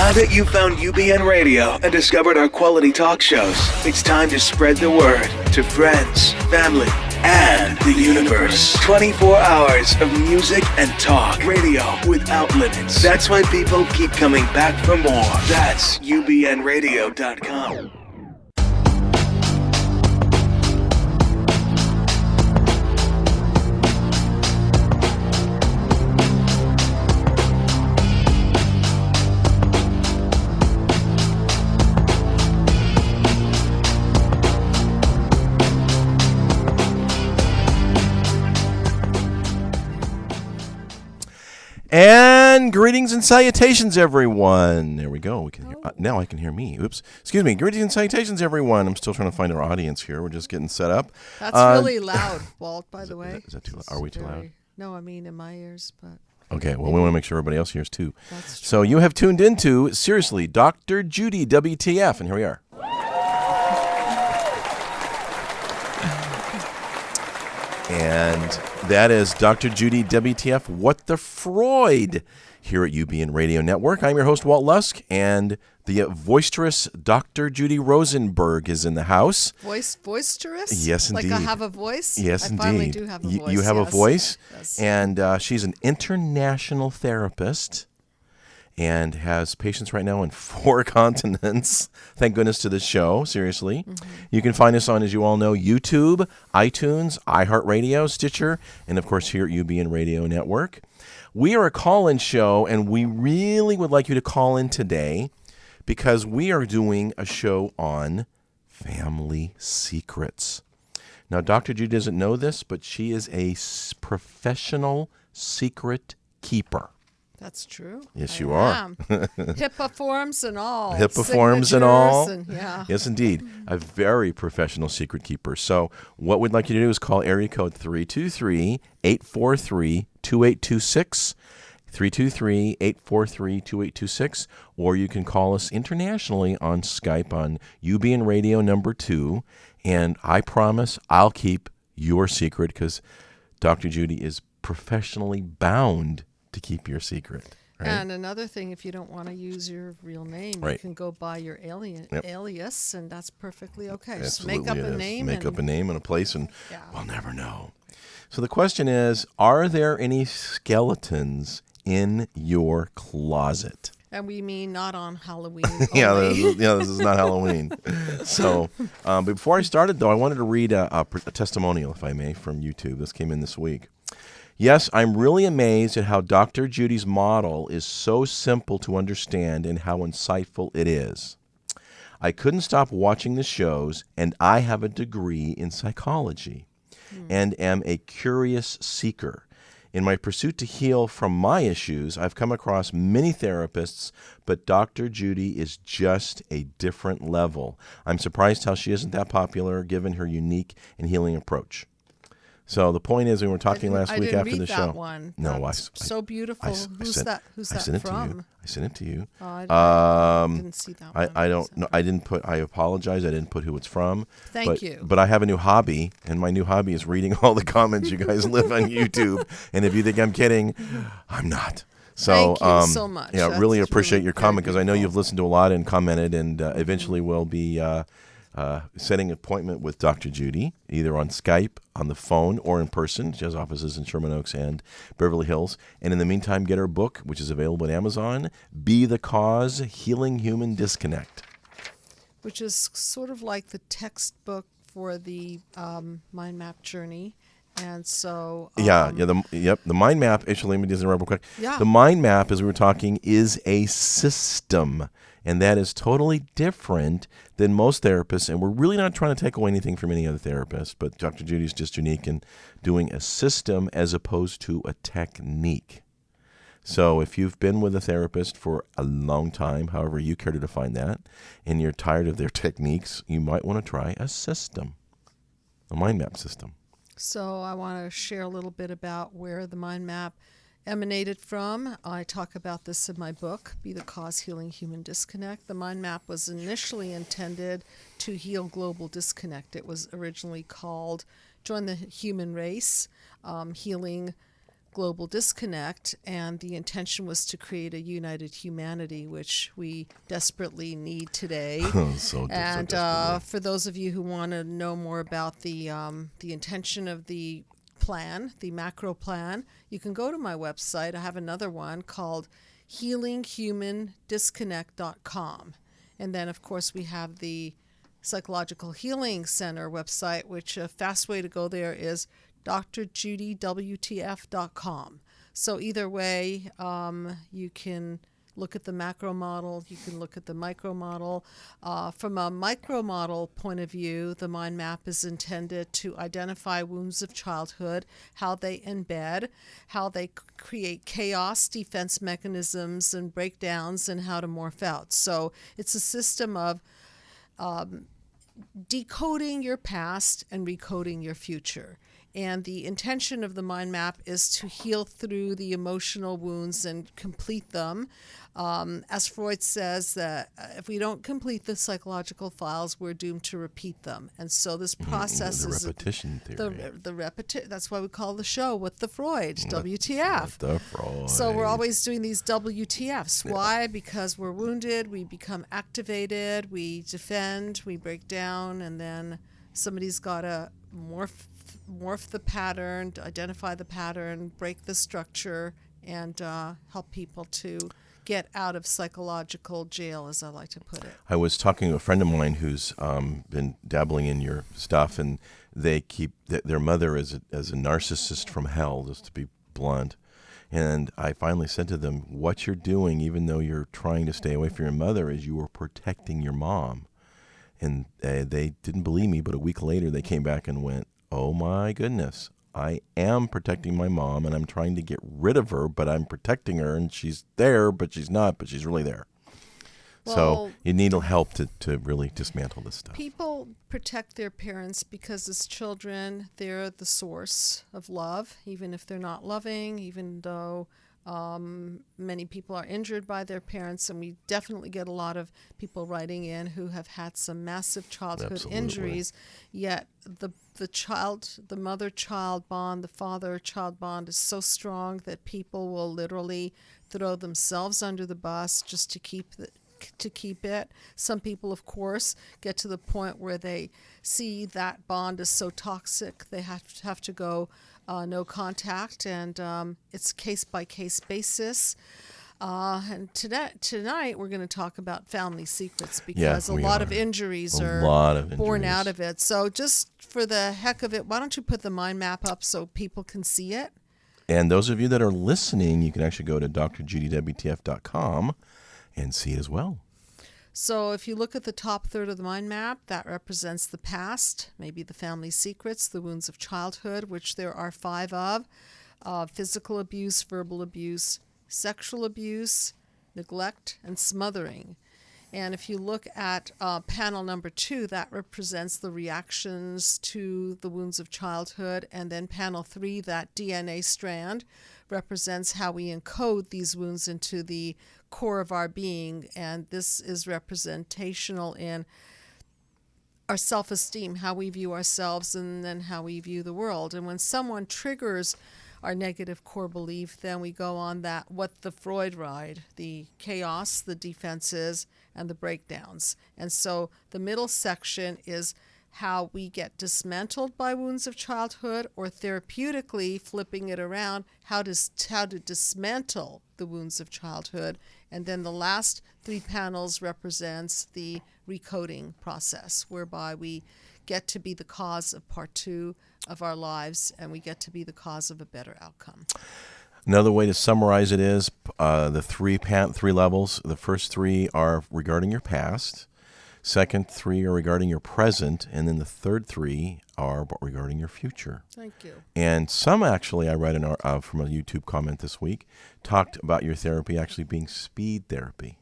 Now that you've found UBN Radio and discovered our quality talk shows, it's time to spread the word to friends, family, and the universe. 24 hours of music and talk. Radio without limits. That's why people keep coming back for more. That's ubnradio.com. And greetings and salutations, everyone. There we go. We can hear, now I can hear me. Oops. Excuse me. Greetings and salutations, everyone. I'm still trying to find our audience here. We're just getting set up. That's really loud, Walt, by the way. Is that too loud? Are we too loud? No, I mean in my ears, but... Okay, well, we want to make sure everybody else hears, too. That's true. So you have tuned into, seriously, Dr. Judy WTF, and here we are. And that is Dr. Judy WTF, What the Freud, here at UBN Radio Network. I'm your host, Walt Lusk, and the boisterous Dr. Judy Rosenberg is in the house. Boisterous? Yes, indeed. Like I have a voice? Yes, I indeed. finally do have a voice. You have a voice, yes. And she's an international therapist and has patients right now in 4 continents. Thank goodness to this show, seriously. Mm-hmm. You can find us on, as you all know, YouTube, iTunes, iHeartRadio, Stitcher, and, of course, here at UBN Radio Network. We are a call-in show, and we really would like you to call in today because we are doing a show on family secrets. Now, Dr. Judy doesn't know this, but she is a professional secret keeper. That's true. Yes, you are. HIPAA forms and all. HIPAA forms and all. Yeah. Yes, indeed. A very professional secret keeper. So what we'd like you to do is call area code 323-843-2826, 323-843-2826, or you can call us internationally on Skype on UBN Radio number 2, and I promise I'll keep your secret because Dr. Judy is professionally bound to keep your secret. Right? And another thing, if you don't want to use your real name, right. You can go by your alias, and that's perfectly okay. Absolutely, just make up a name. Make up a name and a place, and yeah. We'll never know. So the question is, are there any skeletons in your closet? And we mean not on Halloween. This is not Halloween. So before I started, though, I wanted to read a testimonial, if I may, from YouTube. This came in this week. Yes, I'm really amazed at how Dr. Judy's model is so simple to understand and how insightful it is. I couldn't stop watching the shows, and I have a degree in psychology and am a curious seeker. In my pursuit to heal from my issues, I've come across many therapists, but Dr. Judy is just a different level. I'm surprised how she isn't that popular given her unique and healing approach. So the point is, we were talking last week after the show. I didn't read that one. No, That's so beautiful. Who's that from? I sent it to you. Oh, I didn't see that one. I don't know. I didn't put. I apologize. I didn't put who it's from. Thank you. But I have a new hobby, and my new hobby is reading all the comments you guys live on YouTube. And if you think I'm kidding, I'm not. So, thank you so much. Yeah, really appreciate your comment because I know you've listened to a lot and commented, and eventually we'll be setting an appointment with Dr. Judy, either on Skype, on the phone, or in person. She has offices in Sherman Oaks and Beverly Hills. And in the meantime, get her book, which is available at Amazon, Be the Cause, Healing Human Disconnect. Which is sort of like the textbook for the mind map journey. And so... the mind map, actually, let me do this real quick. Yeah. The mind map, as we were talking, is a system. And that is totally different than most therapists. And we're really not trying to take away anything from any other therapist. But Dr. Judy is just unique in doing a system as opposed to a technique. So if you've been with a therapist for a long time, however you care to define that, and you're tired of their techniques, you might want to try a system, a mind map system. So I want to share a little bit about where the mind map emanated from. I talk about this in my book, Be the Cause, Healing Human Disconnect. The mind map was initially intended to heal global disconnect. It was originally called Join the Human Race, Healing global disconnect, and the intention was to create a united humanity, which we desperately need today. And for those of you who want to know more about the intention of the plan, the macro plan, you can go to my website. I have another one called healinghumandisconnect.com. And then, of course, we have the Psychological Healing Center website, which a fast way to go there is drjudywtf.com. So either way, you can look at the macro model, you can look at the micro model. From a micro model point of view, the mind map is intended to identify wounds of childhood, how they embed, how they create chaos, defense mechanisms, and breakdowns, and how to morph out. So it's a system of decoding your past and recoding your future. And the intention of the mind map is to heal through the emotional wounds and complete them. As Freud says, that if we don't complete the psychological files, we're doomed to repeat them. And so this process the is repetition theory. That's why we call the show With the Freud, WTF. With the Freud. So we're always doing these WTFs. Yeah. Why? Because we're wounded, we become activated, we defend, we break down, and then somebody's got to morph the pattern, identify the pattern, break the structure, and help people to get out of psychological jail, as I like to put it. I was talking to a friend of mine who's been dabbling in your stuff, and they keep their mother as a narcissist from hell, just to be blunt. And I finally said to them, what you're doing, even though you're trying to stay away from your mother, is you are protecting your mom. And they didn't believe me, but a week later they came back and went, oh my goodness, I am protecting my mom, and I'm trying to get rid of her, but I'm protecting her, and she's there, but she's not, but she's really there. Well, so you need help to really dismantle this stuff. People protect their parents because as children, they're the source of love, even if they're not loving, even though many people are injured by their parents, and we definitely get a lot of people writing in who have had some massive childhood injuries, yet the mother-child bond, the father-child bond is so strong that people will literally throw themselves under the bus just to keep it. Some people, of course, get to the point where they see that bond is so toxic they have to go no contact, and it's case-by-case basis. And tonight we're going to talk about family secrets because a lot of injuries are born out of it. So just for the heck of it, why don't you put the mind map up so people can see it? And those of you that are listening, you can actually go to drjudywtf.com and see it as well. So if you look at the top third of the mind map, that represents the past, maybe the family secrets, the wounds of childhood, which there are 5 of, physical abuse, verbal abuse, sexual abuse, neglect, and smothering. And if you look at panel number 2, that represents the reactions to the wounds of childhood. And then panel 3, that DNA strand, represents how we encode these wounds into the core of our being. And this is representational in our self-esteem, how we view ourselves, and then how we view the world. And when someone triggers our negative core belief, then we go on that what the Freud ride, the chaos, the defenses, and the breakdowns. And so the middle section is how we get dismantled by wounds of childhood, or therapeutically flipping it around, how to dismantle the wounds of childhood. And then the last 3 panels represents the recoding process, whereby we get to be the cause of part 2 of our lives, and we get to be the cause of a better outcome. Another way to summarize it is the 3 levels. The first 3 are regarding your past. Second 3 are regarding your present, and then the third 3 are regarding your future. Thank you. And some actually, I read from a YouTube comment this week, talked about your therapy actually being speed therapy,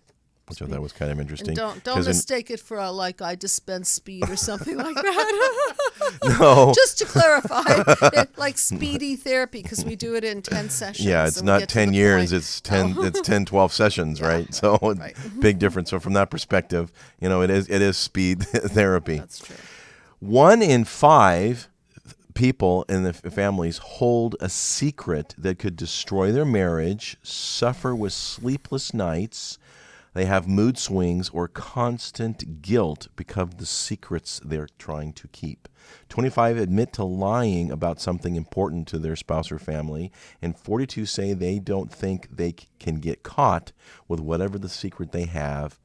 which I thought was kind of interesting. And don't mistake it for I dispense speed or something like that. No. Just to clarify, like speedy therapy, because we do it in 10 sessions. Yeah, it's not 10 years, it's 10, it's 10, 12 sessions, right? Yeah, so right. Big difference. So from that perspective, it is speed therapy. That's true. 1 in 5 people in the families hold a secret that could destroy their marriage, suffer with sleepless nights. They have mood swings or constant guilt because of the secrets they're trying to keep. 25 admit to lying about something important to their spouse or family, and 42 say they don't think they can get caught with whatever the secret they have.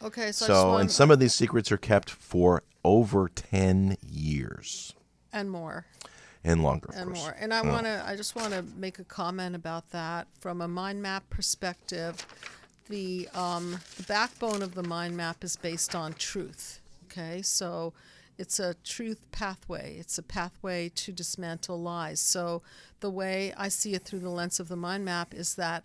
Okay, And some of these secrets are kept for over 10 years. And more. And longer, of And course. more. And I just want to make a comment about that. From a mind map perspective, the backbone of the mind map is based on truth. Okay, so it's a truth pathway. It's a pathway to dismantle lies. So the way I see it through the lens of the mind map is that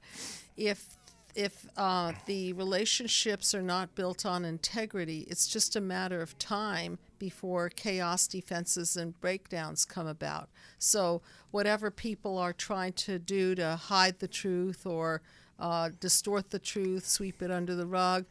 if the relationships are not built on integrity, it's just a matter of time before chaos, defenses, and breakdowns come about. So whatever people are trying to do to hide the truth or distort the truth, sweep it under the rug,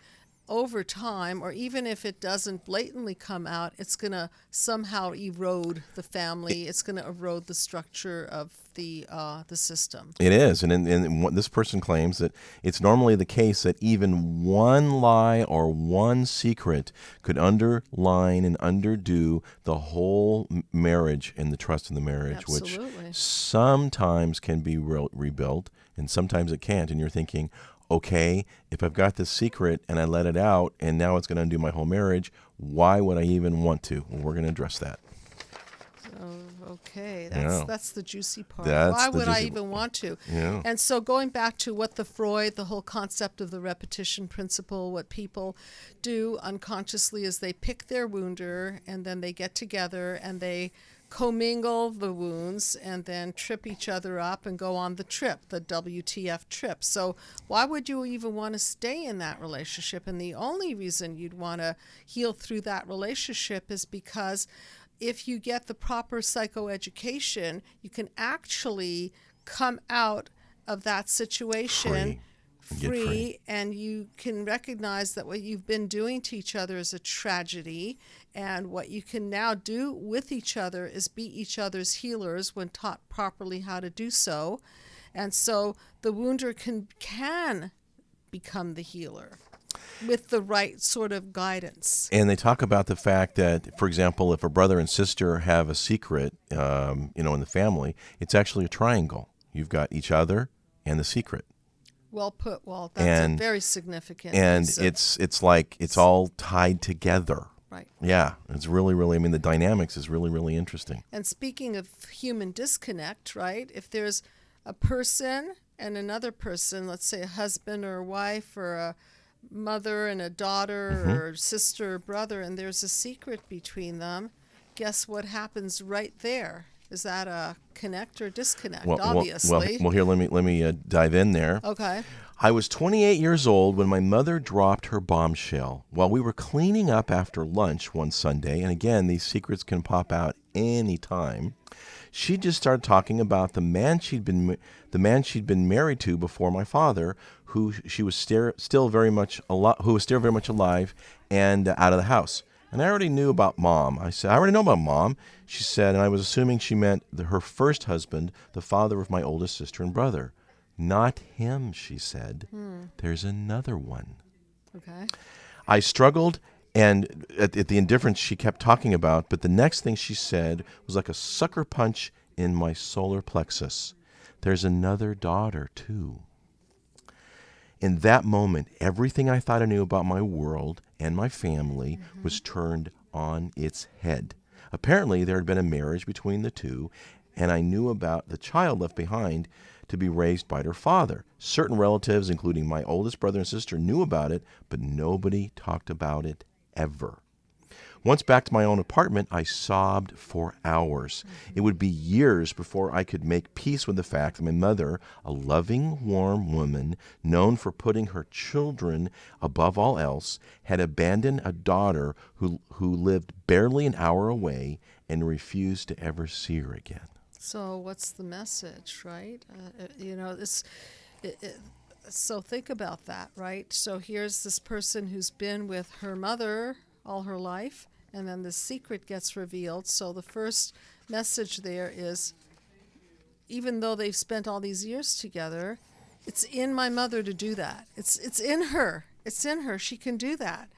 over time, or even if it doesn't blatantly come out, it's going to somehow erode the family. It's going to erode the structure of the system. It is, and what this person claims that it's normally the case that even one lie or one secret could underline and underdo the whole marriage and the trust in the marriage, Absolutely. which sometimes can be rebuilt and sometimes it can't. And you're thinking, okay, if I've got this secret and I let it out and now it's going to undo my whole marriage, why would I even want to? Well, we're going to address that. Okay, Yeah. that's the juicy part. That's Why the would I juicy even want to? Yeah. And so going back to what the whole concept of the repetition principle, what people do unconsciously is they pick their wounder and then they get together and they commingle the wounds and then trip each other up and go on the trip, the WTF trip. So why would you even want to stay in that relationship? And the only reason you'd want to heal through that relationship is because if you get the proper psychoeducation, you can actually come out of that situation free, and you can recognize that what you've been doing to each other is a tragedy, and what you can now do with each other is be each other's healers when taught properly how to do so. And so the wounder can become the healer with the right sort of guidance. And they talk about the fact that, for example, if a brother and sister have a secret, in the family, it's actually a triangle. You've got each other and the secret. Well put, Walt. That's a very significant. And it's like it's all tied together. Right. Yeah, it's really, really, the dynamics is really, really interesting. And speaking of human disconnect, right, if there's a person and another person, let's say a husband or a wife or a mother and a daughter or sister or brother, and there's a secret between them, guess what happens right there? Is that a connect or disconnect? Obviously. Well, here, let me dive in there. Okay. I was 28 years old when my mother dropped her bombshell while we were cleaning up after lunch one Sunday, and again, these secrets can pop out any time. She just started talking about the man she'd been married to before my father, who was still very much alive and out of the house. And I already knew about Mom. I said, I already know about Mom. She said, and I was assuming she meant her first husband, the father of my oldest sister and brother. Not him, she said. There's another one. Okay. I struggled, and at the indifference she kept talking about, but the next thing she said was like a sucker punch in my solar plexus. There's another daughter, too. In that moment, everything I thought I knew about my world and my family was turned on its head. Apparently, there had been a marriage between the two, and I knew about the child left behind to be raised by her father. Certain relatives, including my oldest brother and sister, knew about it, but nobody talked about it ever. Once back to my own apartment, I sobbed for hours. It would be years before I could make peace with the fact that my mother, a loving, warm woman, known for putting her children above all else, had abandoned a daughter who lived barely an hour away and refused to ever see her again. So what's the message, right? So think about that, right? So here's this person who's been with her mother all her life, and then the secret gets revealed. So the first message there is, even though they've spent all these years together, it's in my mother to do that. It's in her. It's in her. She can do that.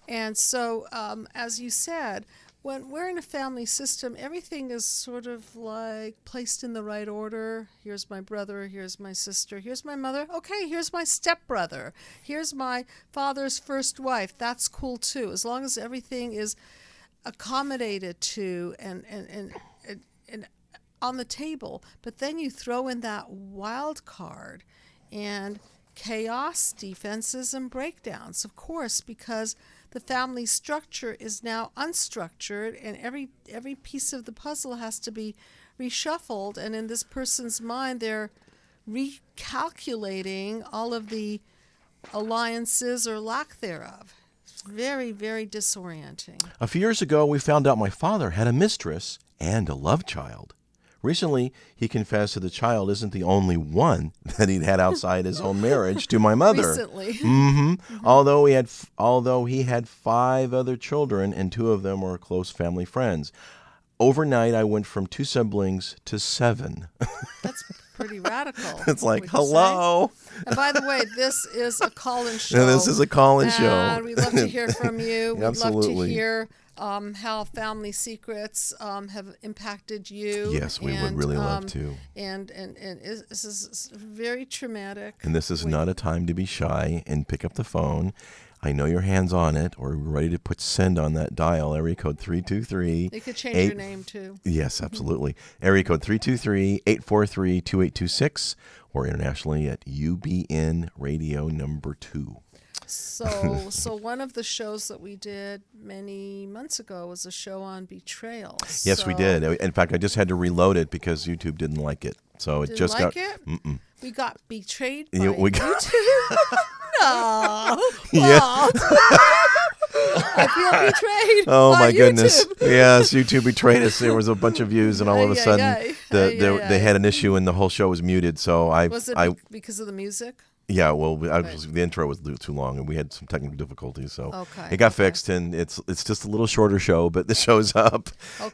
And so, as you said, when we're in a family system, everything is sort of like placed in the right order. Here's my brother, here's my sister, here's my mother. Okay, here's my stepbrother. Here's my father's first wife. That's cool too, as long as everything is accommodated to and on the table. But then you throw in that wild card and chaos, defenses, and breakdowns, of course, because the family structure is now unstructured, and every piece of the puzzle has to be reshuffled. And in this person's mind, they're recalculating all of the alliances or lack thereof. It's very, very disorienting. A few years ago, we found out my father had a mistress and a love child. Recently, he confessed that the child isn't the only one that he'd had outside his own marriage to my mother. Recently. Mm-hmm. Although he had 5 other children, and 2 of them were close family friends. Overnight, I went from 2 siblings to 7. That's pretty radical. It's like, hello. And by the way, this is a call-in show. And this is a call-in show. And we'd love to hear from you. We'd Absolutely. love to hear how family secrets have impacted you. Yes, we would really love to. And this is very traumatic. And this is not a time to be shy and pick up the phone. I know your hand's on it, or we're ready to put send on that dial, area code 323. They could change your name, too. Yes, absolutely. Area code 323-843-2826, or internationally at UBN Radio number 2. So one of the shows that we did many months ago was a show on betrayal. Yes, we did. In fact, I just had to reload it because YouTube didn't like it. So it just got... Mm-mm. We got betrayed by YouTube? No. Yeah. I feel betrayed. Oh, by my YouTube. goodness. Yes, YouTube betrayed us. There was a bunch of views, and all of a sudden, they had an issue, and the whole show was muted. So Was it because of the music? Yeah, well, the intro was too long, and we had some technical difficulties, so it got fixed, and it's just a little shorter show, but the show's up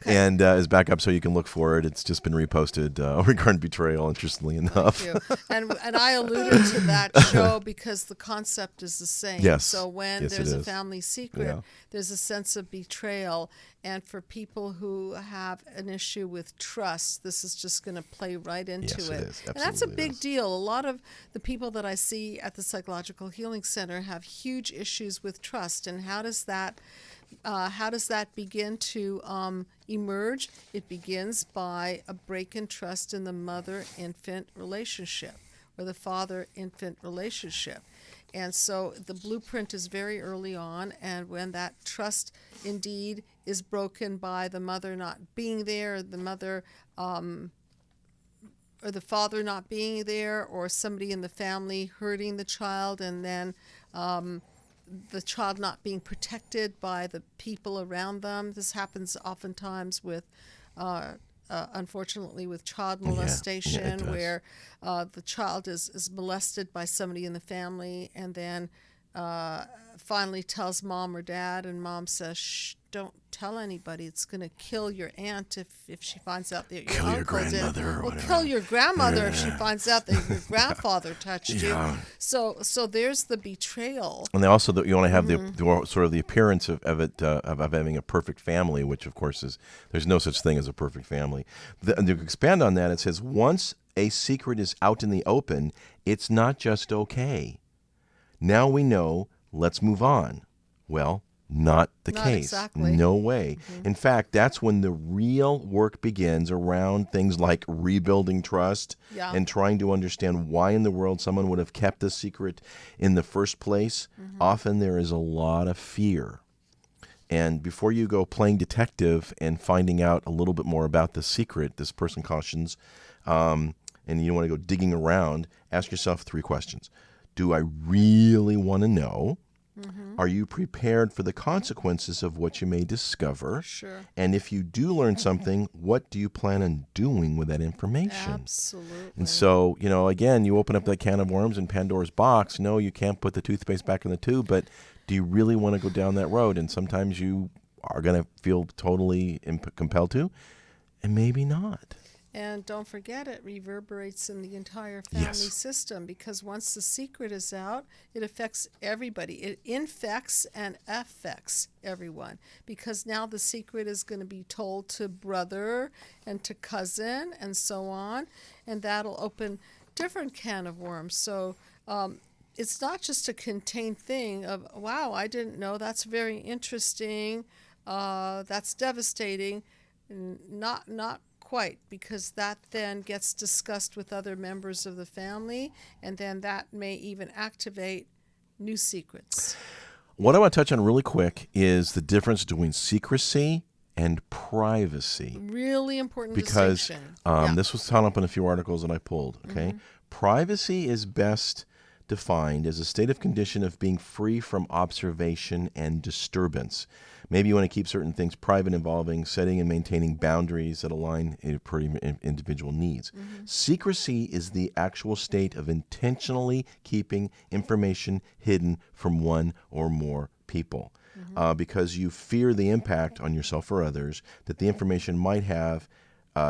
and is back up, so you can look for it. It's just been reposted regarding betrayal, interestingly enough. Thank you. And I alluded to that show because the concept is the same. Yes. So when there's a family secret, there's a sense of betrayal. And for people who have an issue with trust, this is just going to play right into it. Yes, and that's a big deal. A lot of the people that I see at the Psychological Healing Center have huge issues with trust. And how does that begin to emerge? It begins by a break in trust in the mother-infant relationship or the father-infant relationship. And so the blueprint is very early on, and when that trust indeed is broken by the mother not being there, the mother or the father not being there, or somebody in the family hurting the child, and then the child not being protected by the people around them. This happens oftentimes with unfortunately with child molestation, where the child is molested by somebody in the family, and then finally tells mom or dad, and mom says, shh, don't tell anybody. It's going to kill your aunt if she finds out that your uncle did. Or kill your grandmother if she finds out that your grandfather touched you. So there's the betrayal. And they also, you want to have the sort of the appearance of having a perfect family, which of course there's no such thing as a perfect family. And to expand on that, it says once a secret is out in the open, it's not just okay. Now we know, let's move on. Well, not the case. Exactly. No way. Mm-hmm. In fact, that's when the real work begins around things like rebuilding trust and trying to understand why in the world someone would have kept a secret in the first place. Mm-hmm. Often there is a lot of fear. And before you go playing detective and finding out a little bit more about the secret, this person cautions, and you don't want to go digging around, ask yourself 3 questions. Do I really want to know? Mm-hmm. Are you prepared for the consequences of what you may discover? Sure. And if you do learn something, what do you plan on doing with that information? Absolutely. And so, again, you open up that can of worms in Pandora's box. No, you can't put the toothpaste back in the tube, but do you really want to go down that road? And sometimes you are going to feel totally compelled to. and maybe not. And don't forget, it reverberates in the entire family Yes. system, because once the secret is out, it affects everybody. It infects and affects everyone, because now the secret is going to be told to brother and to cousin and so on, and that'll open different can of worms. So it's not just a contained thing of, wow, I didn't know, that's very interesting, that's devastating. Not quite, because that then gets discussed with other members of the family, and then that may even activate new secrets. What I want to touch on really quick is the difference between secrecy and privacy. Really important Because distinction. this was found up in a few articles that I pulled. Okay, Mm-hmm. Privacy is best defined as a state of condition of being free from observation and disturbance. Maybe you want to keep certain things private, involving setting and maintaining boundaries that align per individual needs. Mm-hmm. Secrecy is the actual state of intentionally keeping information hidden from one or more people. Because you fear the impact on yourself or others that the information might have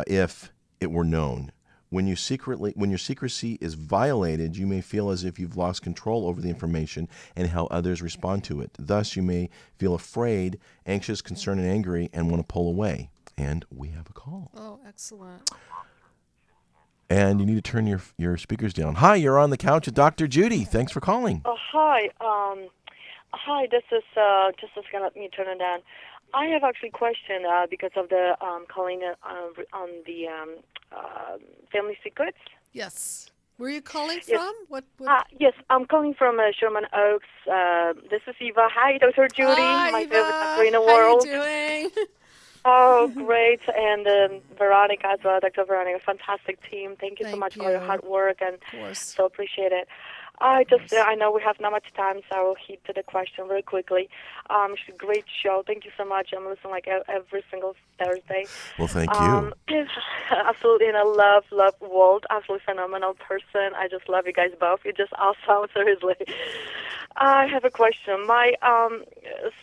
if it were known. When your secrecy is violated, you may feel as if you've lost control over the information and how others respond to it. Thus, you may feel afraid, anxious, concerned, and angry, and want to pull away. And we have a call. Oh, excellent. And you need to turn your speakers down. Hi, you're on the couch with Dr. Judy. Thanks for calling. Hi. Hi, this is just gonna let me turn it down. I have actually a question because of the calling on the family secrets. Yes. Where are you calling from? What? Yes, I'm calling from Sherman Oaks. This is Eva. Hi, Dr. Judy. Hi, my Eva. favorite doctor in the world. How you doing? Oh, great. And Veronica as well, Dr. Veronica. Fantastic team. Thank you so Thank much for your you. hard work, and Of course. so appreciate it. I know we have not much time, so I will hit to the question very quickly. It's a great show. Thank you so much. I'm listening like every single Thursday. Well, thank you. Absolutely, and I love Walt. Absolutely phenomenal person. I just love you guys both. You're just awesome, seriously. I have a question. My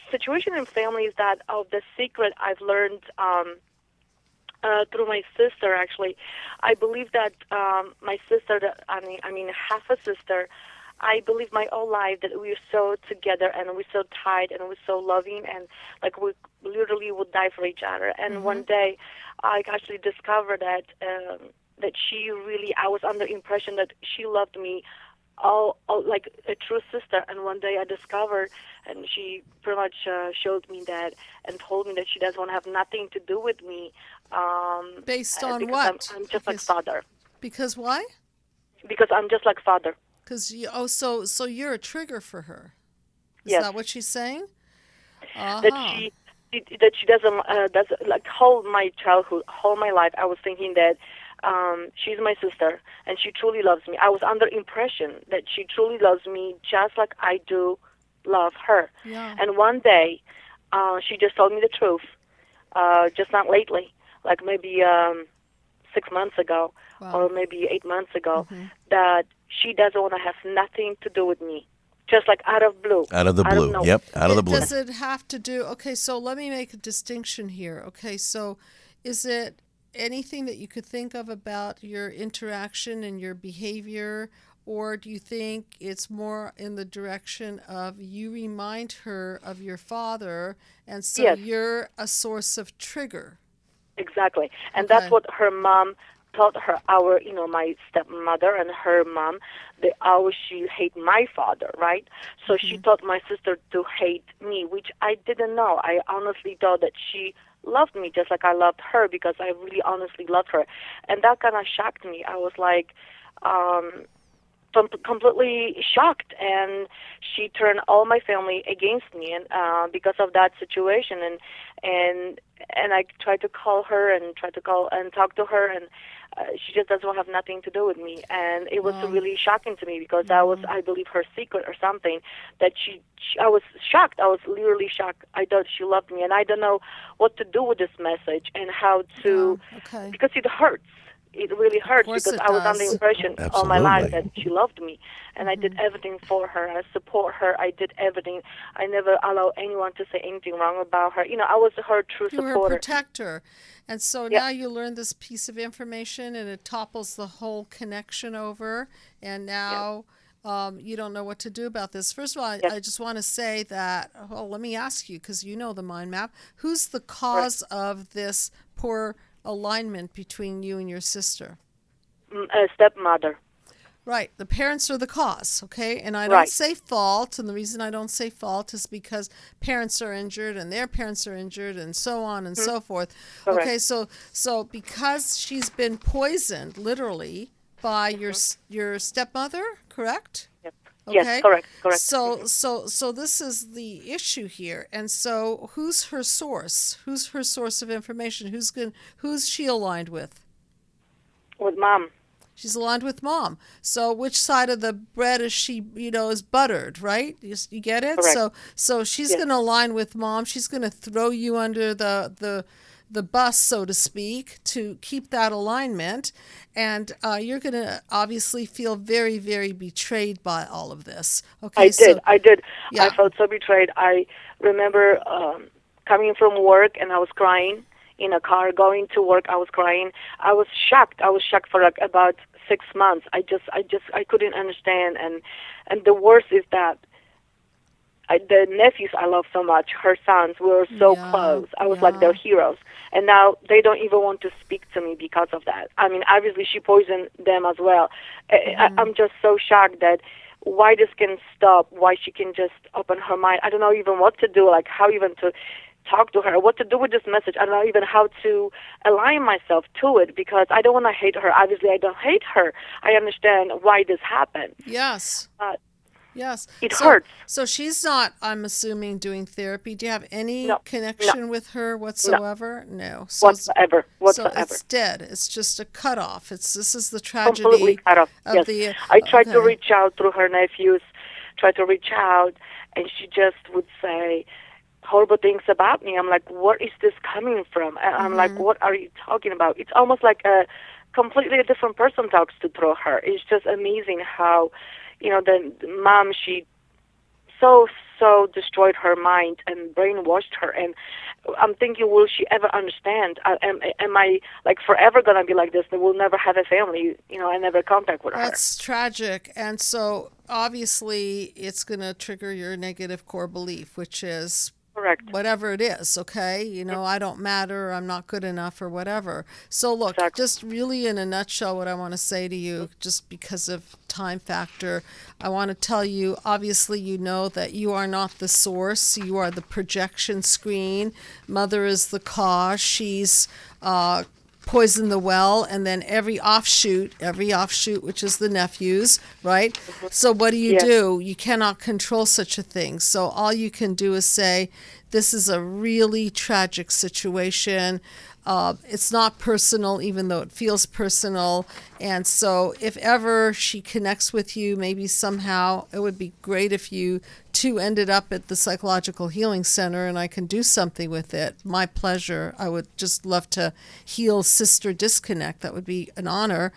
situation in family is that the secret I've learned through my sister, actually. I believe that my sister, I mean, half a sister, I believe my whole life that we were so together and we're so tight and we're so loving and like we literally would die for each other. And one day I actually discovered that that she really, I was under the impression that she loved me all like a true sister. And one day I discovered, and she pretty much showed me that and told me that she doesn't want to have nothing to do with me. Based on because what? I'm just like father. Because why? Because I'm just like father. Because so you're a trigger for her. Is Yes. that what she's saying? That she doesn't like whole my childhood, whole my life. I was thinking that she's my sister and she truly loves me. I was under impression that she truly loves me just like I do love her. Yeah. And one day, she just told me the truth. Just not lately, like maybe 6 months ago, or maybe 8 months ago, that she doesn't want to have nothing to do with me. Just like out of blue. Out of the blue. Yep, out of the blue. Does it have to do, okay, so let me make a distinction here. Okay, so is it anything that you could think of about your interaction and your behavior, or do you think it's more in the direction of you remind her of your father, and so Yes. you're a source of trigger? Exactly. And Okay. that's what her mom taught her, my stepmother and her mom, they always, she hate my father, right? So she taught my sister to hate me, which I didn't know. I honestly thought that she loved me just like I loved her because I really honestly loved her. And that kind of shocked me. I was like, completely shocked, and she turned all my family against me, and because of that situation, and I tried to call her and talk to her, and she just doesn't have nothing to do with me, and it was really shocking to me because that was, I believe, her secret or something. That I was shocked. I was literally shocked. I thought she loved me, and I don't know what to do with this message and how to, because it hurts. it really hurts course because it I was under the does. impression all my life Absolutely. that she loved me, and I did everything for her. I support her. I did everything. I never allowed anyone to say anything wrong about her. I was her true You were her supporter. protector. And so Yeah. now you learn this piece of information and it topples the whole connection over. And now you don't know what to do about this. First of all, Yes. I just want to say that, well, let me ask you, because you know the mind map. Who's the cause of this poor alignment between you and your sister? A stepmother. Right. The parents are the cause, okay? And I don't Right. say fault, and the reason I don't say fault is because parents are injured and their parents are injured and so on and so forth. Correct. Okay, so because she's been poisoned literally by your stepmother, correct? Yep. Okay. Yes, correct. So this is the issue here. And so who's her source? Who's her source of information? Who's she aligned with? With Mom. She's aligned with Mom. So which side of the bread is she, is buttered, right? You get it? Correct. So she's Yes. going to align with Mom. She's going to throw you under the bus, so to speak, to keep that alignment. And you're going to obviously feel very, very betrayed by all of this. Okay. I did. Yeah. I felt so betrayed. I remember coming from work and I was crying in a car going to work. I was crying. I was shocked. For like about 6 months. I couldn't understand. And the worst is that the nephews I love so much, her sons, were so close. I was like their heroes. And now they don't even want to speak to me because of that. I mean, obviously she poisoned them as well. I'm just so shocked that why this can stop, why she can just open her mind. I don't know even what to do, like how even to talk to her, what to do with this message. I don't know even how to align myself to it because I don't want to hate her. Obviously, I don't hate her. I understand why this happened. Yes. Yes. It hurts. So she's not, I'm assuming, doing therapy. Do you have any No. connection with her whatsoever? No. So Whatsoever. So it's dead. It's just a cutoff. This is the tragedy. Completely cut off. Of Yes. I tried to okay. reach out through her nephews, and she just would say horrible things about me. I'm like, where is this coming from? And I'm like, what are you talking about? It's almost like a completely different person talks through her. It's just amazing how, the mom, she so destroyed her mind and brainwashed her. And I'm thinking, will she ever understand? Am I like forever gonna be like this? That we'll never have a family. I never contact with her. That's tragic. And so obviously it's going to trigger your negative core belief, which is Correct. whatever it is, okay? I don't matter, I'm not good enough, or whatever. So look, Exactly. just really in a nutshell, what I want to say to you, just because of time factor, I want to tell you, obviously you know that you are not the source, you are the projection screen. Mother is the cause. She's poison the well, and then every offshoot, which is the nephews, right? So what do? Yes. You cannot control such a thing. So all you can do is say, this is a really tragic situation. It's not personal, even though it feels personal. And so if ever she connects with you, maybe somehow, it would be great if you two ended up at the Psychological Healing Center and I can do something with it. My pleasure. I would just love to heal sister disconnect. That would be an honor.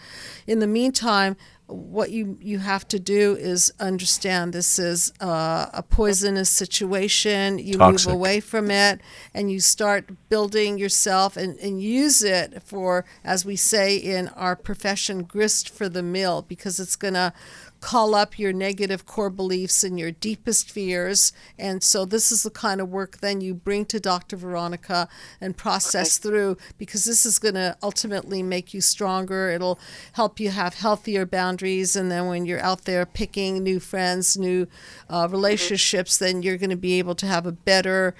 In the meantime, what you have to do is understand this is a poisonous situation. You Toxic. move away from it and you start building yourself and use it for, as we say in our profession, grist for the mill, because it's going to call up your negative core beliefs and your deepest fears. And so this is the kind of work then you bring to Dr. Veronica and process through, because this is going to ultimately make you stronger. It'll help you have healthier boundaries. And then when you're out there picking new friends, new relationships, then you're going to be able to have a better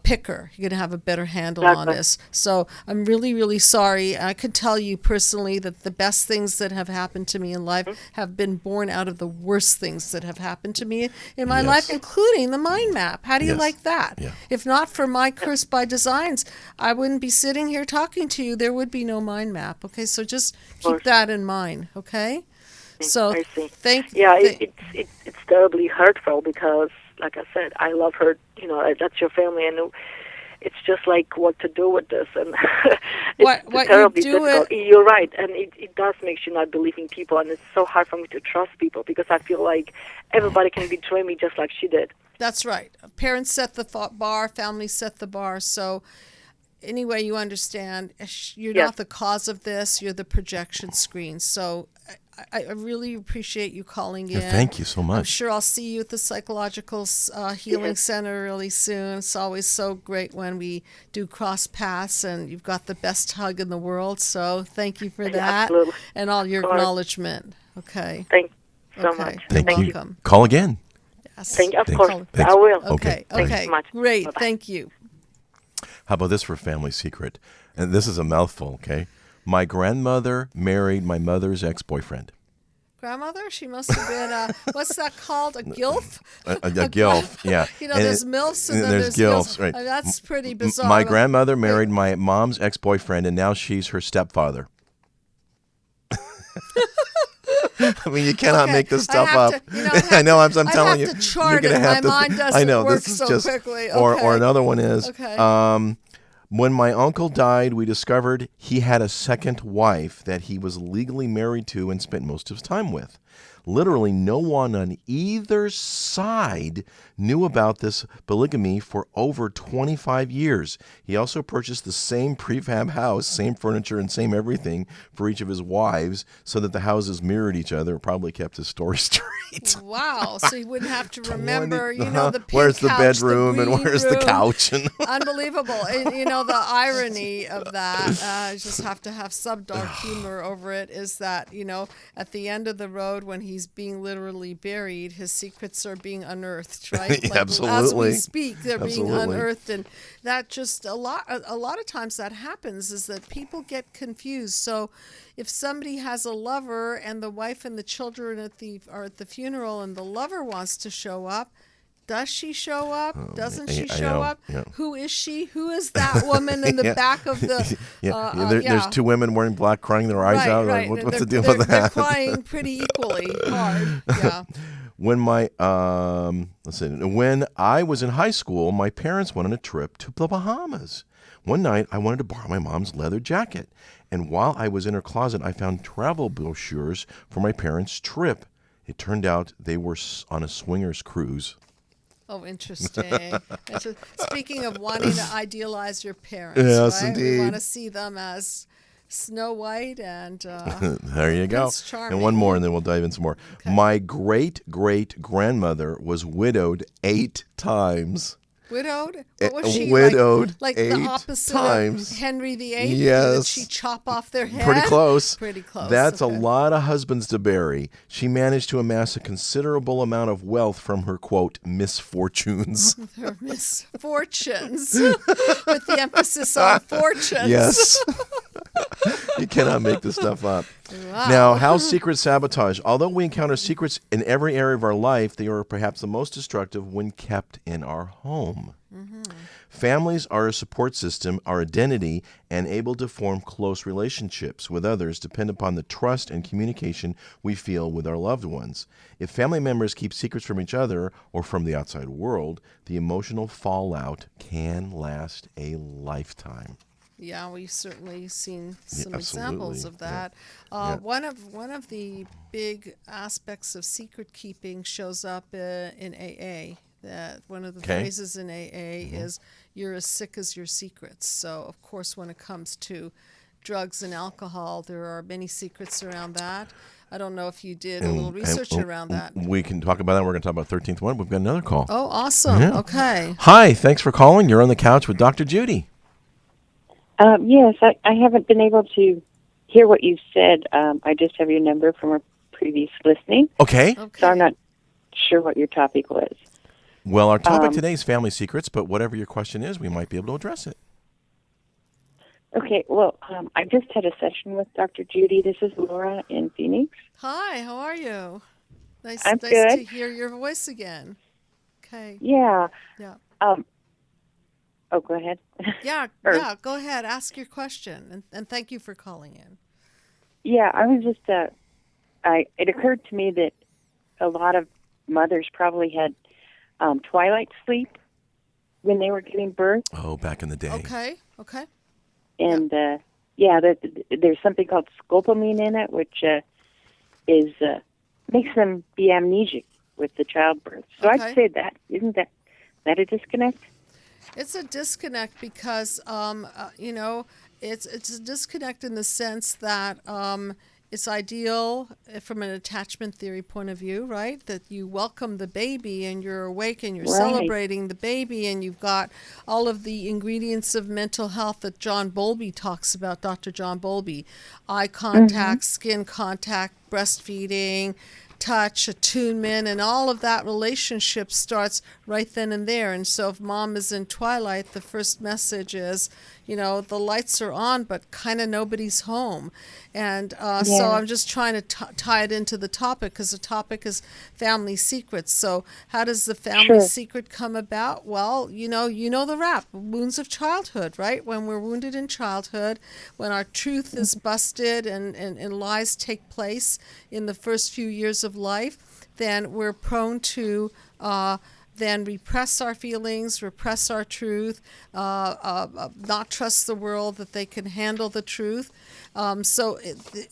picker. You're going to have a better handle on this. So I'm really, really sorry. I can tell you personally that the best things that have happened to me in life have been born out of the worst things that have happened to me in my life, including the mind map. How do you like that? Yeah. If not for my curse by designs, I wouldn't be sitting here talking to you. There would be no mind map. Okay, so just keep that in mind. Okay. So I see. It's terribly hurtful because, like I said, I love her. That's your family, and it's just like what to do with this, and What terribly you do difficult. You're right, and it does make you not believing people, and it's so hard for me to trust people because I feel like everybody can betray me just like she did. That's right. Parents set the bar, families set the bar. So anyway, you understand, you're Yes. not the cause of this, you're the projection screen. So I really appreciate you calling in. Yeah, thank you so much. I'm sure I'll see you at the Psychological Healing Center really soon. It's always so great when we do cross paths, and you've got the best hug in the world. So thank you for that. Absolutely. And all your acknowledgement. Okay. Thank you so Okay. much. Thank You're you. welcome. Call again. Yes. Thank you. Of Thanks. course, Thanks. I will. Okay. Okay. Okay. so much. Great. Bye-bye. Thank you. How about this for a family secret? And this is a mouthful, okay? My grandmother married my mother's ex-boyfriend. Grandmother? She must have been what's that called? A gilf? A gilf, yeah. You know, And there's MILFs and then there's gilfs. gilfs, right. That's pretty bizarre. My grandmother married my mom's ex-boyfriend, and now she's her stepfather. I mean, you cannot make this stuff up. I know. I'm telling you. I have to chart you're it. gonna have My to. mind doesn't I know. work This is so just. quickly. Or Okay. another one is. Okay. When my uncle died, we discovered he had a second wife that he was legally married to and spent most of his time with. Literally, no one on either side knew about this polygamy for over 25 years. He also purchased the same prefab house, same furniture, and same everything for each of his wives so that the houses mirrored each other. It probably kept his story straight. Wow. So you wouldn't have to remember, the pink where's the couch, bedroom the and green where's room. the couch? And Unbelievable. And, the irony of that, I just have to have some dark humor over it, is that, at the end of the road when he's being literally buried, his secrets are being unearthed, right? Like, Absolutely. As we speak, they're being Absolutely. unearthed. And that just, a lot of times that happens, is that people get confused. So if somebody has a lover and the wife and the children are at the funeral and the lover wants to show up, does she show up? Doesn't she show up? Yeah. Who is she? Who is that woman in the back of the... There's two women wearing black crying their eyes out. Right. Like, what's the They're- deal with They're that? crying pretty equally hard. Yeah. When when I was in high school, my parents went on a trip to the Bahamas. One night, I wanted to borrow my mom's leather jacket, and while I was in her closet, I found travel brochures for my parents' trip. It turned out they were on a swingers cruise. Oh, interesting. Speaking of wanting to idealize your parents, Yes, right? indeed. We want to see them as Snow White and There you go. Prince Charming. And one more, and then we'll dive in some more. Okay. My great-great-grandmother was widowed 8 times. Widowed? What was she? Widowed like 8 the opposite times. of Henry VIII? Yes. Did she chop off their head? Pretty close. Pretty close. That's okay. a lot of husbands to bury. She managed to amass a considerable amount of wealth from her, quote, misfortunes. Her misfortunes. With the emphasis on fortunes. Yes. You cannot make this stuff up. Wow. Now, how's secret sabotage? Although we encounter secrets in every area of our life, they are perhaps the most destructive when kept in our home. Mm-hmm. Families are a support system, our identity, and able to form close relationships with others depend upon the trust and communication we feel with our loved ones. If family members keep secrets from each other or from the outside world, the emotional fallout can last a lifetime. Yeah, we've certainly seen some absolutely. examples of that. Yeah. One of the big aspects of secret keeping shows up in AA. That one of the phrases in AA is "You're as sick as your secrets." So, of course, when it comes to drugs and alcohol, there are many secrets around that. I don't know if you did a little research around that. We can talk about that. We're going to talk about 13th one. We've got another call. Oh, awesome. Yeah. Okay. Hi, thanks for calling. You're on the couch with Dr. Judy. Yes, I haven't been able to hear what you said. I just have your number from a previous listening. Okay. So I'm not sure what your topic was. Well, our topic today is family secrets, but whatever your question is, we might be able to address it. Okay, well, I just had a session with Dr. Judy. This is Laura in Phoenix. Hi, how are you? Nice I'm to good. hear your voice again. Okay. Yeah. Yeah. Oh, go ahead. Yeah, Or- yeah, go ahead. Ask your question, and thank you for calling in. Yeah, I was just, it occurred to me that a lot of mothers probably had twilight sleep when they were giving birth. Oh, back in the day. Okay. And there's something called scopamine in it, which makes them be amnesic with the childbirth. So Okay. I'd say that isn't that a disconnect? It's a disconnect because it's a disconnect in the sense that it's ideal from an attachment theory point of view, right? That you welcome the baby and you're awake and you're Right. celebrating the baby and you've got all of the ingredients of mental health that John Bowlby talks about, Dr. John Bowlby. Eye contact, skin contact, breastfeeding, touch, attunement, and all of that relationship starts right then and there. And so if mom is in twilight, the first message is, the lights are on, but kind of nobody's home. And so I'm just trying to tie it into the topic, because the topic is family secrets. So how does the family secret come about? Well, you know the rap, wounds of childhood, right? When we're wounded in childhood, when our truth is busted and lies take place in the first few years of life, then we're prone to then repress our feelings, repress our truth, not trust the world that they can handle the truth.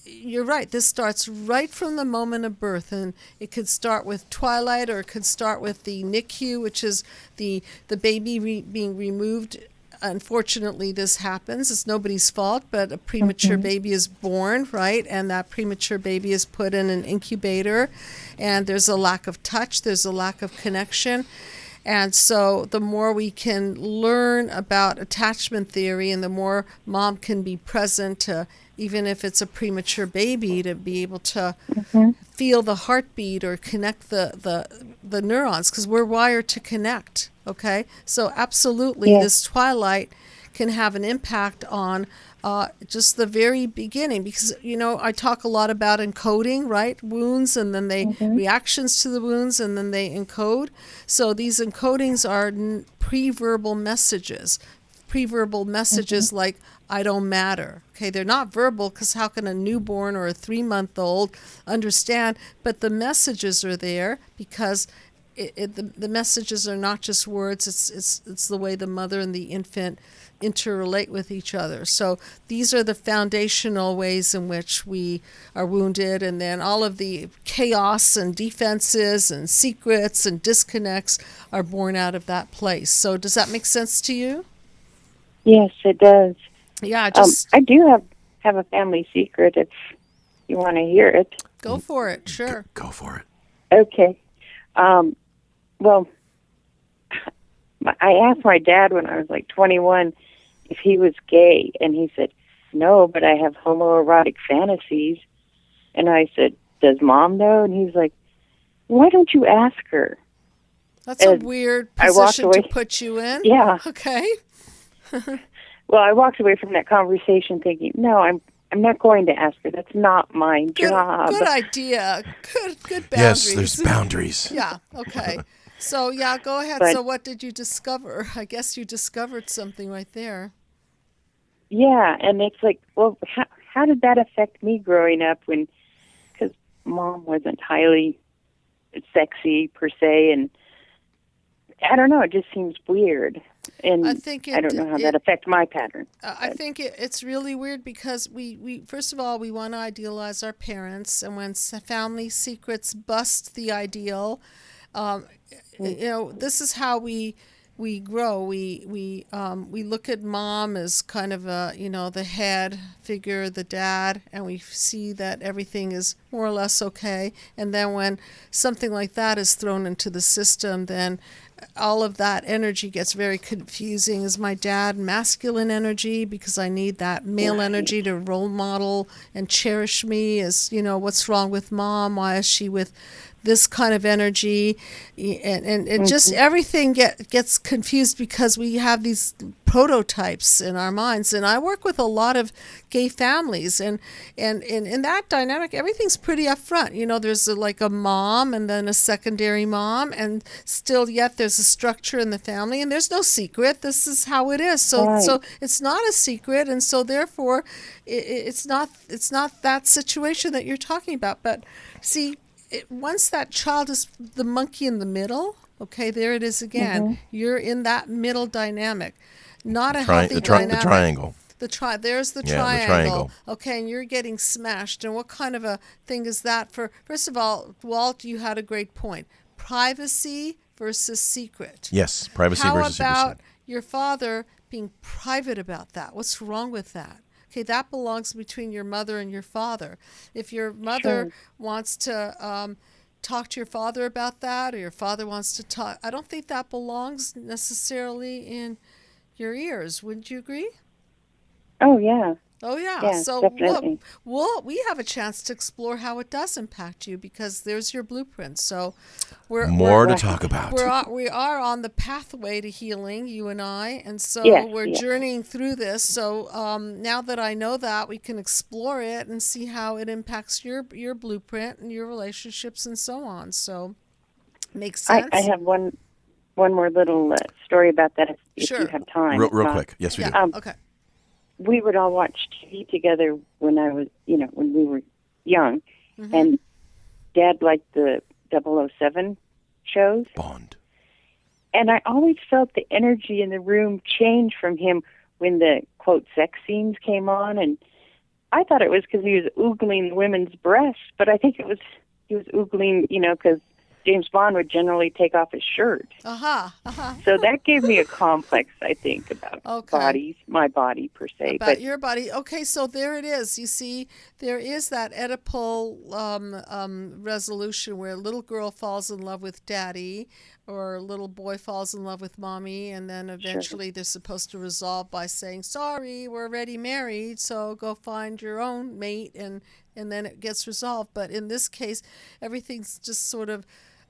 You're right. This starts right from the moment of birth, and it could start with twilight, or it could start with the NICU, which is the baby being removed. Unfortunately, this happens. It's nobody's fault, but a premature baby is born, right? And that premature baby is put in an incubator, and there's a lack of touch, there's a lack of connection. And so the more we can learn about attachment theory, and the more mom can be present to, even if it's a premature baby, to be able to feel the heartbeat or connect the neurons, because we're wired to connect. Okay, so absolutely, this twilight can have an impact on just the very beginning, because I talk a lot about encoding, right? Wounds, and then they reactions to the wounds, and then they encode. So these encodings are pre-verbal messages. Pre-verbal messages like "I don't matter." Okay, they're not verbal, because how can a newborn or a 3-month-old understand? But the messages are there because the messages are not just words. It's the way the mother and the infant interrelate with each other. So these are the foundational ways in which we are wounded, and then all of the chaos and defenses and secrets and disconnects are born out of that place. So does that make sense to you? Yes, it does. Yeah, I do have a family secret if you want to hear it. Go for it. Sure. Go for it. Okay. Well, I asked my dad when I was like 21 if he was gay, and he said, "No, but I have homoerotic fantasies." And I said, "Does mom know?" And he's like, "Why don't you ask her?" That's a weird position to put you in. Yeah. Okay. Well, I walked away from that conversation thinking, no, I'm not going to ask her. That's not my job. Good idea. Good boundaries. Yes, there's boundaries. Yeah, okay. So, go ahead. But, so what did you discover? I guess you discovered something right there. Yeah, and it's like, well, how did that affect me growing up because mom wasn't highly sexy per se, and I don't know, it just seems weird. And I don't know how that affects my pattern. I think it's really weird because we first of all, we want to idealize our parents, and when family secrets bust the ideal, this is how we grow. We look at mom as kind of the head figure, the dad, and we see that everything is more or less okay. And then when something like that is thrown into the system, then all of that energy gets very confusing. Is my dad masculine energy because I need that male energy to role model and cherish me? What's wrong with mom? Why is she with this kind of energy? And just everything gets confused because we have these prototypes in our minds. And I work with a lot of gay families, and in that dynamic, everything's pretty upfront. There's a mom and then a secondary mom, and still yet there's a structure in the family, and there's no secret. This is how it is. So it's not a secret, and so therefore it's not that situation that you're talking about. But see, once that child is the monkey in the middle, Okay, there it is again. Mm-hmm. You're in that middle dynamic, not a healthy dynamic. The triangle. There's the Yeah, triangle. the triangle. Okay, and you're getting smashed. And what kind of a thing is that for? First of all, Walt, you had a great point. Privacy versus secret. Yes, privacy versus secrecy. How about your father being private about that? What's wrong with that? Okay, that belongs between your mother and your father. If your mother wants to talk to your father about that, or your father wants to talk, I don't think that belongs necessarily in your ears. Wouldn't you agree? Oh, yeah. Oh, yeah. Yeah, So definitely. look, we have a chance to explore how it does impact you, because there's your blueprint. So we're to talk about. we are on the pathway to healing, you and I, and so we're yes. journeying through this. So now that I know that, we can explore it and see how it impacts your blueprint and your relationships and so on. So makes sense. I have one more little story about that if Sure. you have time. Real quick. Yes, we do. Okay. We would all watch TV together when I was, when we were young, Mm-hmm. and Dad liked the 007 shows. Bond. And I always felt the energy in the room change from him when the, quote, sex scenes came on. And I thought it was because he was oogling the women's breasts, but I think he was oogling, because James Bond would generally take off his shirt. So that gave me a complex, I think, about bodies, my body per se. About your body. Okay, so there it is. You see, there is that Oedipal resolution where a little girl falls in love with daddy, or a little boy falls in love with mommy, and then eventually they're supposed to resolve by saying, sorry, we're already married, so go find your own mate, and then it gets resolved. But in this case, everything's just sort of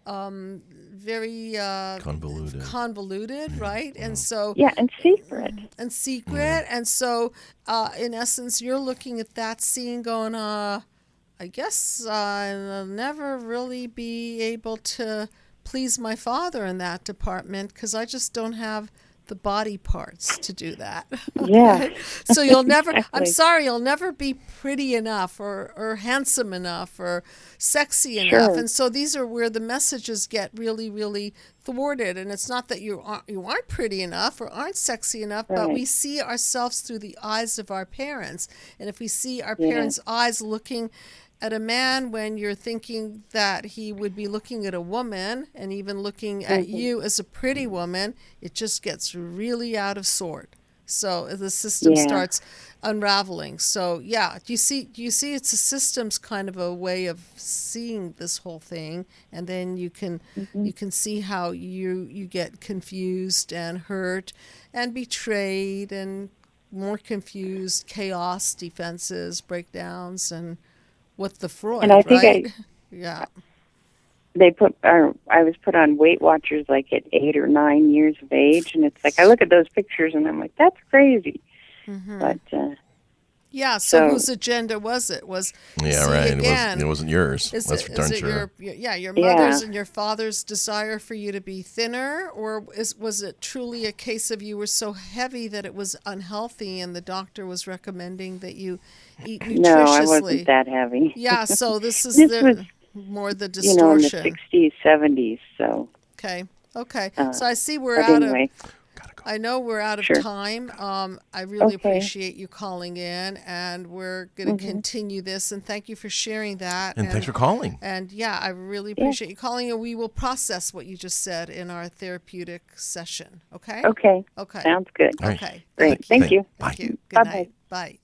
very convoluted, right? And so and secret. And so in essence, you're looking at that scene going, I guess I'll never really be able to please my father in that department, because I just don't have the body parts to do that. Okay? Yeah. So you'll never, Exactly. I'm sorry, you'll never be pretty enough or handsome enough or sexy enough. And so these are where the messages get really, really thwarted. And it's not that you aren't pretty enough or aren't sexy enough, but we see ourselves through the eyes of our parents. And if we see our parents' eyes looking at a man when you're thinking that he would be looking at a woman, and even looking at you as a pretty woman, it just gets really out of sort. So the system starts unraveling. So do you see it's a systems kind of a way of seeing this whole thing, and then you can see how you get confused and hurt and betrayed and more confused, chaos, defenses, breakdowns, and with the Freud, and I think right? I was put on Weight Watchers like at 8 or 9 years of age, and it's like I look at those pictures and I'm like, that's crazy. But so whose agenda was it? It wasn't yours. That's for darn sure. Your mother's and your father's desire for you to be thinner, or was it truly a case of you were so heavy that it was unhealthy, and the doctor was recommending that you eat nutritiously? No, I wasn't that heavy. So this was more the in distortion. the 60s, 70s. So okay. So I see we're out of. I know we're out of time. I really appreciate you calling in, and we're going to continue this. And thank you for sharing that. And thanks for calling. And I really appreciate you calling, and we will process what you just said in our therapeutic session. Okay. Okay. Sounds good. Right. Okay. Great. Thank you. Thank you. Good Bye-bye. night. Bye.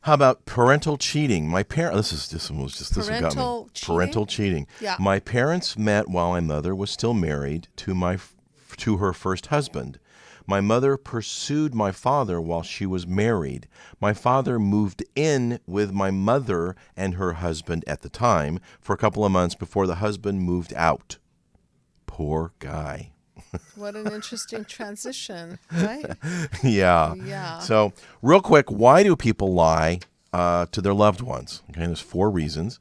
How about parental cheating? My parents. This one got me. Parental cheating. Yeah. My parents met while my mother was still married to her first husband. My mother pursued my father while she was married. My father moved in with my mother and her husband at the time for a couple of months before the husband moved out. Poor guy. What an interesting transition, right? Yeah. So, real quick, why do people lie to their loved ones? Okay, there's 4 reasons.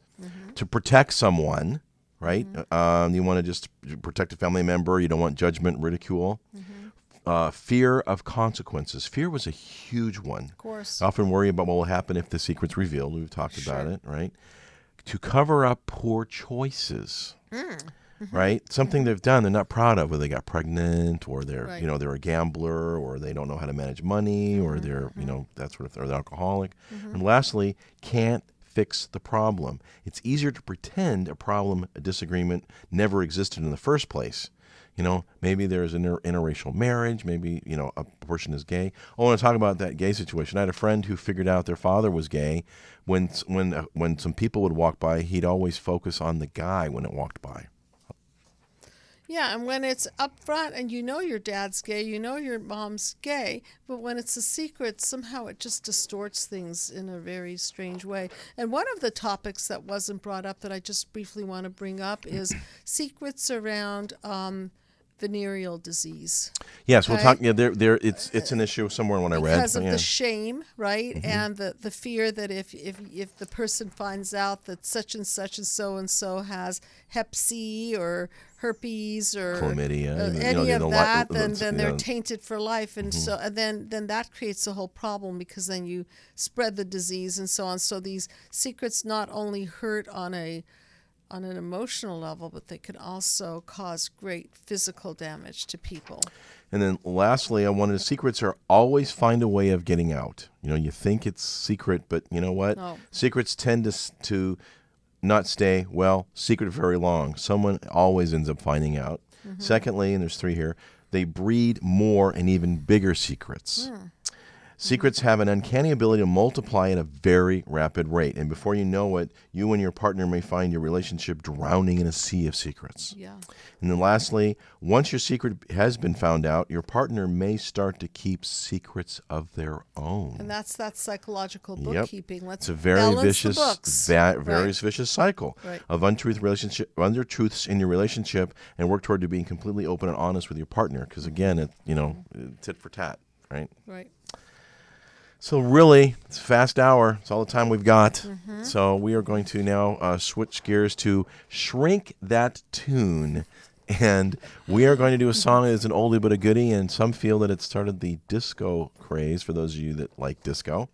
To protect someone, right? You want to just protect a family member. You don't want judgment, ridicule. Fear of consequences. Fear was a huge one. Of course. I often worry about what will happen if the secret's revealed. We've talked about it, right? To cover up poor choices. right? Something they've done they're not proud of, whether they got pregnant, or they're Right. they're a gambler, or they don't know how to manage money, or they're that sort of or they're alcoholic. And lastly, can't fix the problem. It's easier to pretend a problem, a disagreement never existed in the first place. Maybe there's an interracial marriage. Maybe, a person is gay. I want to talk about that gay situation. I had a friend who figured out their father was gay. When some people would walk by, he'd always focus on the guy when it walked by. Yeah, and when it's up front and your dad's gay, your mom's gay, but when it's a secret, somehow it just distorts things in a very strange way. And one of the topics that wasn't brought up that I just briefly want to bring up is secrets around venereal disease. Yes, okay? we'll talk. Yeah, it's an issue somewhere when I read. Because of the shame, right? And the fear that if the person finds out that such and so has Hep C or herpes or chlamydia, any of that, then they're tainted for life, and so and then that creates a whole problem, because then you spread the disease and so on. So these secrets not only hurt on an emotional level, but they could also cause great physical damage to people. And then lastly, secrets are always find a way of getting out. You think it's secret, but you know what? No. Secrets tend to not stay, secret very long. Someone always ends up finding out. Secondly, and there's 3 here, they breed more and even bigger secrets. Secrets have an uncanny ability to multiply at a very rapid rate. And before you know it, you and your partner may find your relationship drowning in a sea of secrets. Yeah. And then lastly, once your secret has been found out, your partner may start to keep secrets of their own. And that's that psychological bookkeeping. Let's it's a very balance vicious, the books. vicious cycle of untruths in your relationship, and work toward to being completely open and honest with your partner. Because again, tit for tat, right? Right. So really, it's a fast hour. It's all the time we've got. So we are going to now switch gears to Shrink That Tune. And we are going to do a song that is an oldie but a goodie, and some feel that it started the disco craze for those of you that like disco.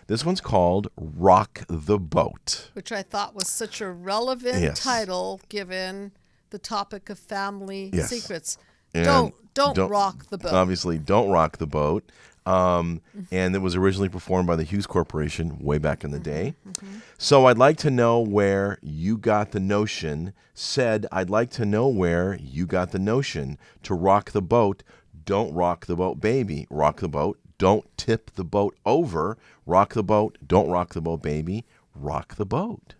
This one's called Rock the Boat. Which I thought was such a relevant title given the topic of family secrets. And don't rock the boat. Obviously, don't rock the boat. And it was originally performed by the Hughes Corporation way back in the day. So I'd like to know where you got the notion. I'd like to know where you got the notion to rock the boat. Don't rock the boat, baby. Rock the boat. Don't tip the boat over. Rock the boat. Don't rock the boat, baby. Rock the boat.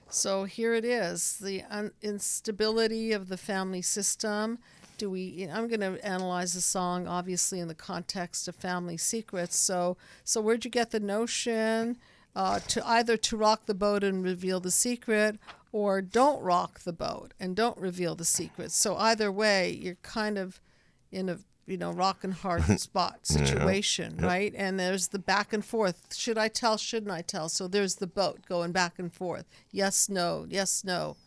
So here it is, the instability of the family system. I'm going to analyze the song, obviously, in the context of family secrets. So where'd you get the notion to rock the boat and reveal the secret, or don't rock the boat and don't reveal the secret? So either way, you're kind of in a rock and hard spot situation, right? And there's the back and forth. Should I tell? Shouldn't I tell? So there's the boat going back and forth. Yes, no. Yes, no.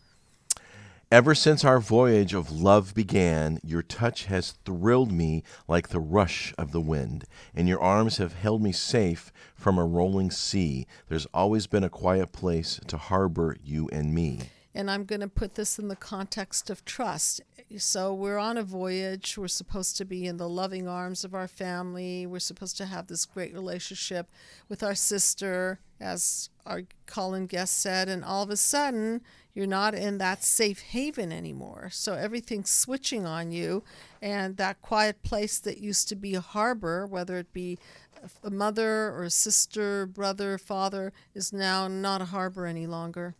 Ever since our voyage of love began, your touch has thrilled me like the rush of the wind, and your arms have held me safe from a rolling sea. There's always been a quiet place to harbor you and me. And I'm going to put this in the context of trust. So we're on a voyage. We're supposed to be in the loving arms of our family. We're supposed to have this great relationship with our sister, as our call-in guest said, and all of a sudden, you're not in that safe haven anymore. So everything's switching on you, and that quiet place that used to be a harbor, whether it be a mother or a sister, brother, father, is now not a harbor any longer.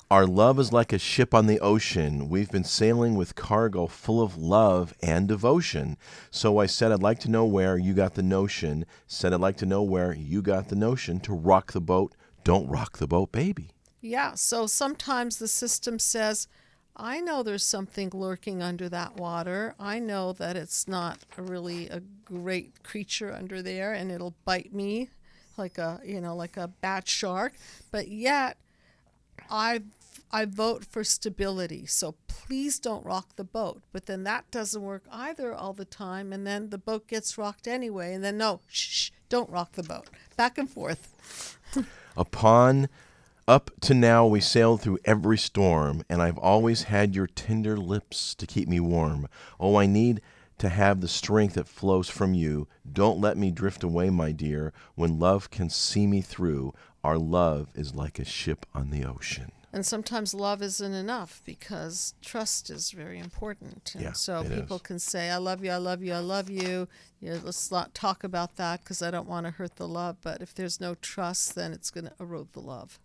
Our love is like a ship on the ocean. We've been sailing with cargo full of love and devotion. So I said I'd like to know where you got the notion. Said I'd like to know where you got the notion to rock the boat. Don't rock the boat, baby. Yeah, so sometimes the system says, I know there's something lurking under that water. I know that it's not really a great creature under there, and it'll bite me like a bad shark. But yet, I vote for stability, so please don't rock the boat. But then that doesn't work either all the time, and then the boat gets rocked anyway, and then don't rock the boat. Back and forth. Up to now we sailed through every storm, and I've always had your tender lips to keep me warm. Oh, I need to have the strength that flows from you. Don't let me drift away, my dear. When love can see me through, our love is like a ship on the ocean. And sometimes love isn't enough because trust is very important. And Yeah, so it people is. can say, I love you, I love you, I love you. Let's not talk about that because I don't want to hurt the love. But if there's no trust, then it's going to erode the love.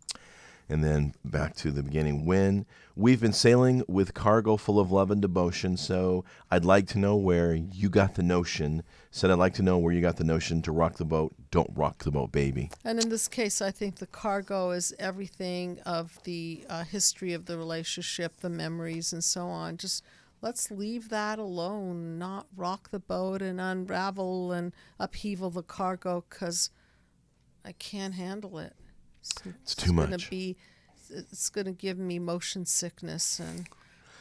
And then back to the beginning. When we've been sailing with cargo full of love and devotion, so I'd like to know where you got the notion. Said I'd like to know where you got the notion to rock the boat. Don't rock the boat, baby. And in this case, I think the cargo is everything of the history of the relationship, the memories, and so on. Just let's leave that alone, not rock the boat and unravel and upheaval the cargo because I can't handle it. It's too much. It's going to give me motion sickness, and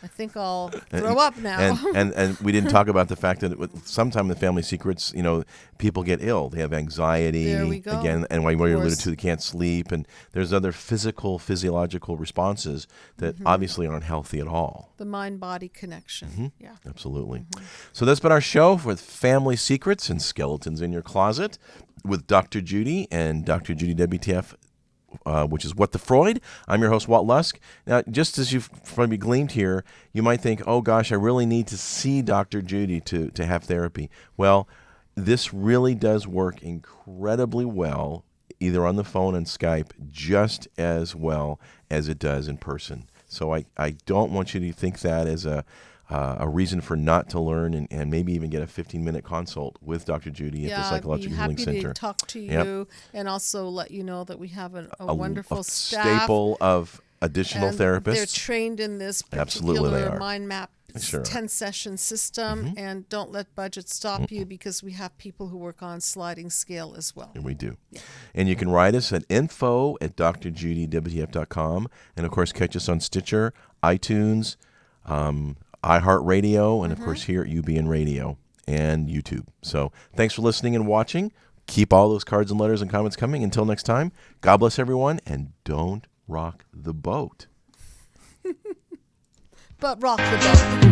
I think I'll throw up now. And we didn't talk about the fact that sometimes in the family secrets, people get ill. They have anxiety. There we go. Again, and what you alluded course. to, they can't sleep, and there's other physiological responses that obviously aren't healthy at all. The mind-body connection. Yeah. Absolutely. So that's been our show with family secrets and skeletons in your closet with Dr. Judy and Dr. Judy WTF. Which is What the Freud. I'm your host, Walt Lusk. Now, just as you've probably gleaned here, you might think, oh gosh, I really need to see Dr. Judy to have therapy. Well, this really does work incredibly well, either on the phone and Skype, just as well as it does in person. So I don't want you to think that as a reason for not to learn and maybe even get a 15-minute consult with Dr. Judy at the Psychological Healing Center. I'd be happy to talk to you and also let you know that we have a wonderful a staff. staple of additional and therapists. They're trained in this Absolutely they particular are. mind map Sure. 10-session system, and don't let budget stop you because we have people who work on sliding scale as well. And we do. Yeah. And you can write us at info@drjudywtf.com, and of course catch us on Stitcher, iTunes, iHeartRadio, and of course here at UBN Radio and YouTube. So thanks for listening and watching. Keep all those cards and letters and comments coming. Until next time, God bless everyone, and don't rock the boat. But rock the boat.